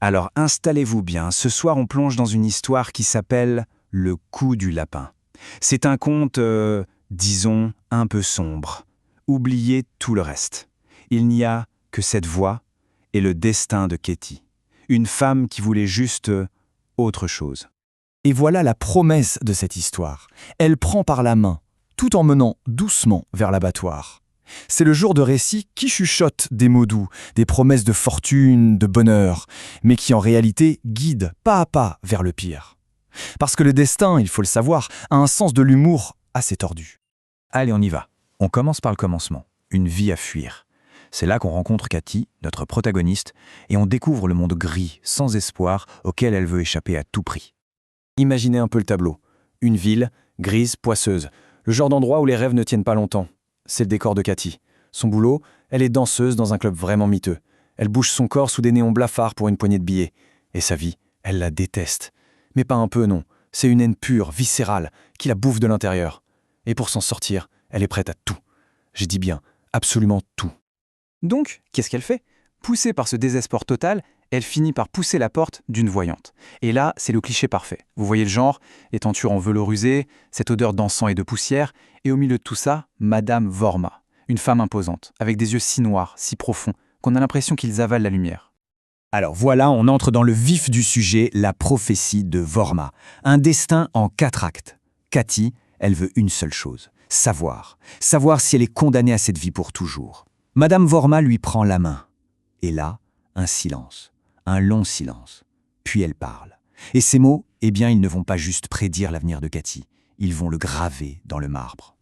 Alors installez-vous bien, ce soir on plonge dans une histoire qui s'appelle Le coup du lapin. C'est un conte, disons, un peu sombre. Oubliez tout le reste. Il n'y a que cette voix et le destin de Katie. Une femme qui voulait juste autre chose. Et voilà la promesse de cette histoire. Elle prend par la main, tout en menant doucement vers l'abattoir. C'est le jour de récit qui chuchote des mots doux, des promesses de fortune, de bonheur, mais qui en réalité guide pas à pas vers le pire. Parce que le destin, il faut le savoir, a un sens de l'humour assez tordu. Allez, on y va. On commence par le commencement. Une vie à fuir. C'est là qu'on rencontre Katie, notre protagoniste, et on découvre le monde gris, sans espoir, auquel elle veut échapper à tout prix. Imaginez un peu le tableau. Une ville, grise, poisseuse. Le genre d'endroit où les rêves ne tiennent pas longtemps. C'est le décor de Katie. Son boulot, elle est danseuse dans un club vraiment miteux. Elle bouge son corps sous des néons blafards pour une poignée de billets. Et sa vie, elle la déteste. Mais pas un peu, non. C'est une haine pure, viscérale, qui la bouffe de l'intérieur. Et pour s'en sortir, elle est prête à tout. J'ai dit bien, absolument tout. Donc, qu'est-ce qu'elle fait? Poussée par ce désespoir total, elle finit par pousser la porte d'une voyante. Et là, c'est le cliché parfait. Vous voyez le genre, les tentures en velours usé, cette odeur d'encens et de poussière, et au milieu de tout ça, Madame Vorma, une femme imposante, avec des yeux si noirs, si profonds, qu'on a l'impression qu'ils avalent la lumière. Alors voilà, on entre dans le vif du sujet, la prophétie de Vorma. Un destin en 4 actes. Katie, elle veut une seule chose, savoir. Savoir si elle est condamnée à cette vie pour toujours. Madame Vorma lui prend la main. Et là, un silence, un long silence. Puis elle parle. Et ces mots, eh bien, ils ne vont pas juste prédire l'avenir de Katie, ils vont le graver dans le marbre.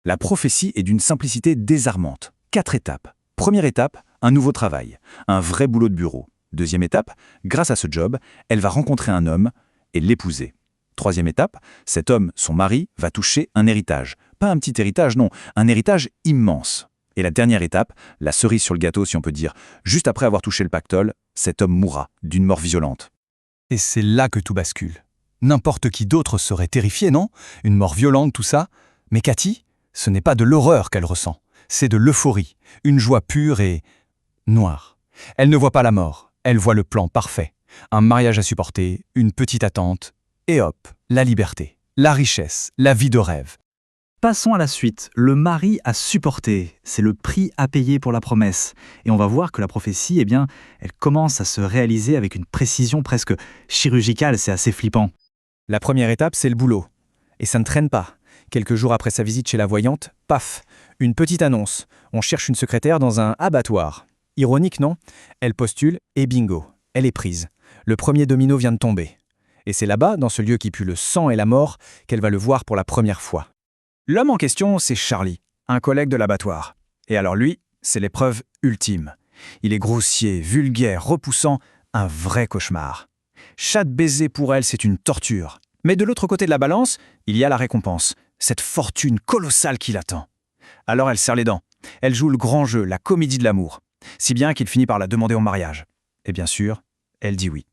La prophétie est d'une simplicité désarmante. 4 étapes. Première étape, un nouveau travail, un vrai boulot de bureau. Deuxième étape, grâce à ce job, elle va rencontrer un homme et l'épouser. Troisième étape, cet homme, son mari, va toucher un héritage. Pas un petit héritage, non, un héritage immense. Et la dernière étape, la cerise sur le gâteau si on peut dire, juste après avoir touché le pactole, cet homme mourra d'une mort violente. Et c'est là que tout bascule. N'importe qui d'autre serait terrifié, non? Une mort violente, tout ça. Mais Katie, ce n'est pas de l'horreur qu'elle ressent, c'est de l'euphorie, une joie pure et noire. Elle ne voit pas la mort, elle voit le plan parfait. Un mariage à supporter, une petite attente, et hop, la liberté, la richesse, la vie de rêve. Passons à la suite. Le mari à supporter, c'est le prix à payer pour la promesse. Et on va voir que la prophétie, eh bien, elle commence à se réaliser avec une précision presque chirurgicale, c'est assez flippant. La première étape, c'est le boulot. Et ça ne traîne pas. Quelques jours après sa visite chez la voyante, paf, une petite annonce. On cherche une secrétaire dans un abattoir. Ironique, non? Elle postule et bingo, elle est prise. Le premier domino vient de tomber. Et c'est là-bas, dans ce lieu qui pue le sang et la mort, qu'elle va le voir pour la première fois. L'homme en question, c'est Charlie, un collègue de l'abattoir. Et alors lui, c'est l'épreuve ultime. Il est grossier, vulgaire, repoussant, un vrai cauchemar. Chaque baiser pour elle, c'est une torture. Mais de l'autre côté de la balance, il y a la récompense, cette fortune colossale qui l'attend. Alors elle serre les dents. Elle joue le grand jeu, la comédie de l'amour. Si bien qu'il finit par la demander en mariage. Et bien sûr, elle dit oui.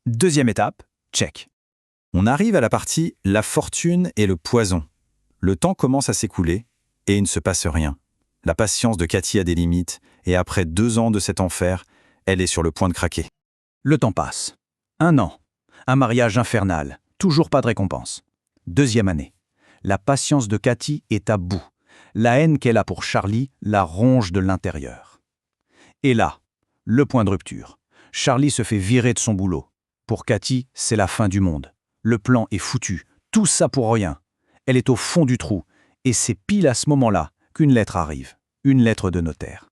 Deuxième étape, check. On arrive à la partie « La fortune et le poison ». Le temps commence à s'écouler et il ne se passe rien. La patience de Katie a des limites et après 2 ans de cet enfer, elle est sur le point de craquer. Le temps passe. 1 an. Un mariage infernal. Toujours pas de récompense. 2e année. La patience de Katie est à bout. La haine qu'elle a pour Charlie la ronge de l'intérieur. Et là, le point de rupture. Charlie se fait virer de son boulot. Pour Katie, c'est la fin du monde. Le plan est foutu. Tout ça pour rien. Elle est au fond du trou. Et c'est pile à ce moment-là qu'une lettre arrive. Une lettre de notaire.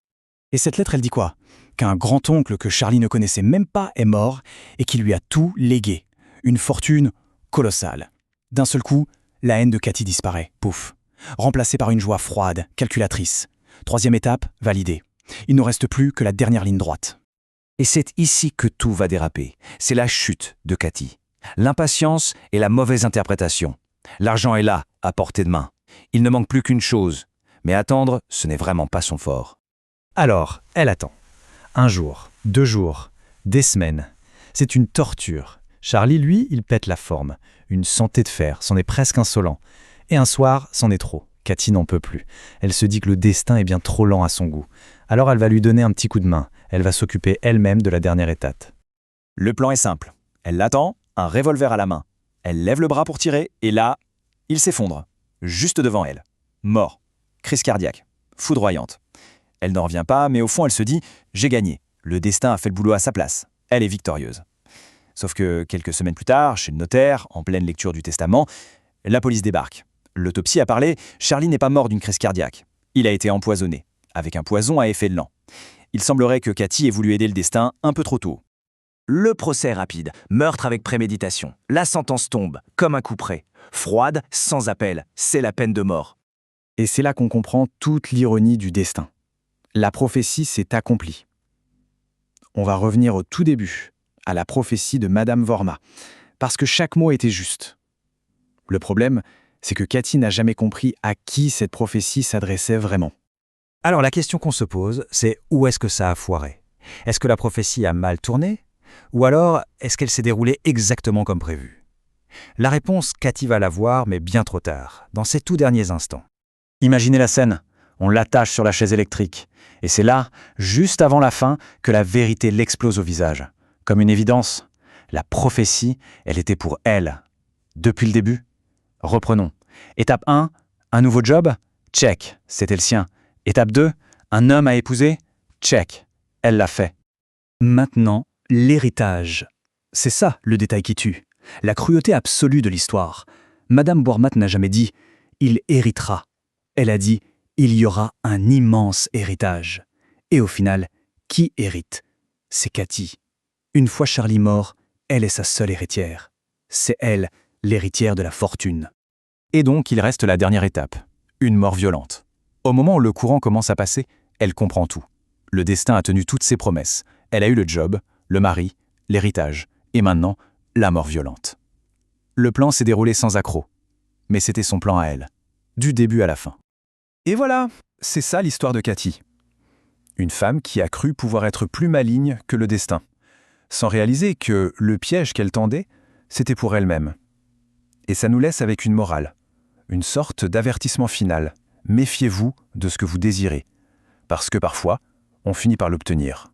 Et cette lettre, elle dit quoi? Qu'un grand-oncle que Charlie ne connaissait même pas est mort et qui lui a tout légué. Une fortune colossale. D'un seul coup, la haine de Katie disparaît. Pouf. Remplacée par une joie froide, calculatrice. 3e étape, validée. Il ne reste plus que la dernière ligne droite. Et c'est ici que tout va déraper. C'est la chute de Katie. L'impatience et la mauvaise interprétation. L'argent est là, à portée de main. Il ne manque plus qu'une chose. Mais attendre, ce n'est vraiment pas son fort. Alors, elle attend. 1 jour, 2 jours, des semaines. C'est une torture. Charlie, lui, il pète la forme. Une santé de fer, c'en est presque insolent. Et un soir, c'en est trop. Katie n'en peut plus. Elle se dit que le destin est bien trop lent à son goût. Alors elle va lui donner un petit coup de main. Elle va s'occuper elle-même de la dernière étape. Le plan est simple. Elle l'attend, un revolver à la main. Elle lève le bras pour tirer, et là, il s'effondre. Juste devant elle. Mort. Crise cardiaque. Foudroyante. Elle n'en revient pas, mais au fond, elle se dit « J'ai gagné. Le destin a fait le boulot à sa place. Elle est victorieuse. » Sauf que quelques semaines plus tard, chez le notaire, en pleine lecture du testament, la police débarque. L'autopsie a parlé, Charlie n'est pas mort d'une crise cardiaque. Il a été empoisonné, avec un poison à effet lent. Il semblerait que Cathy ait voulu aider le destin un peu trop tôt. Le procès est rapide, meurtre avec préméditation. La sentence tombe, comme un coup près. Froide, sans appel, c'est la peine de mort. Et c'est là qu'on comprend toute l'ironie du destin. La prophétie s'est accomplie. On va revenir au tout début, à la prophétie de Madame Vorma, parce que chaque mot était juste. Le problème, c'est que Cathy n'a jamais compris à qui cette prophétie s'adressait vraiment. Alors la question qu'on se pose, c'est où est-ce que ça a foiré? Est-ce que la prophétie a mal tourné? Ou alors, est-ce qu'elle s'est déroulée exactement comme prévu? La réponse, Cathy va la voir, mais bien trop tard, dans ces tout derniers instants. Imaginez la scène, on l'attache sur la chaise électrique, et c'est là, juste avant la fin, que la vérité l'explose au visage. Comme une évidence, la prophétie, elle était pour elle. Depuis le début. Reprenons. Étape 1, un nouveau job? Check, c'était le sien. Étape 2, un homme à épouser? Check, elle l'a fait. Maintenant, l'héritage. C'est ça le détail qui tue. La cruauté absolue de l'histoire. Madame Boermat n'a jamais dit « il héritera ». Elle a dit « il y aura un immense héritage ». Et au final, qui hérite? C'est Cathy. Une fois Charlie mort, elle est sa seule héritière. C'est elle, l'héritière de la fortune. Et donc, il reste la dernière étape, une mort violente. Au moment où le courant commence à passer, elle comprend tout. Le destin a tenu toutes ses promesses. Elle a eu le job, le mari, l'héritage, et maintenant, la mort violente. Le plan s'est déroulé sans accroc, mais c'était son plan à elle, du début à la fin. Et voilà, c'est ça l'histoire de Cathy. Une femme qui a cru pouvoir être plus maligne que le destin, sans réaliser que le piège qu'elle tendait, c'était pour elle-même. Et ça nous laisse avec une morale, une sorte d'avertissement final. Méfiez-vous de ce que vous désirez, parce que parfois, on finit par l'obtenir.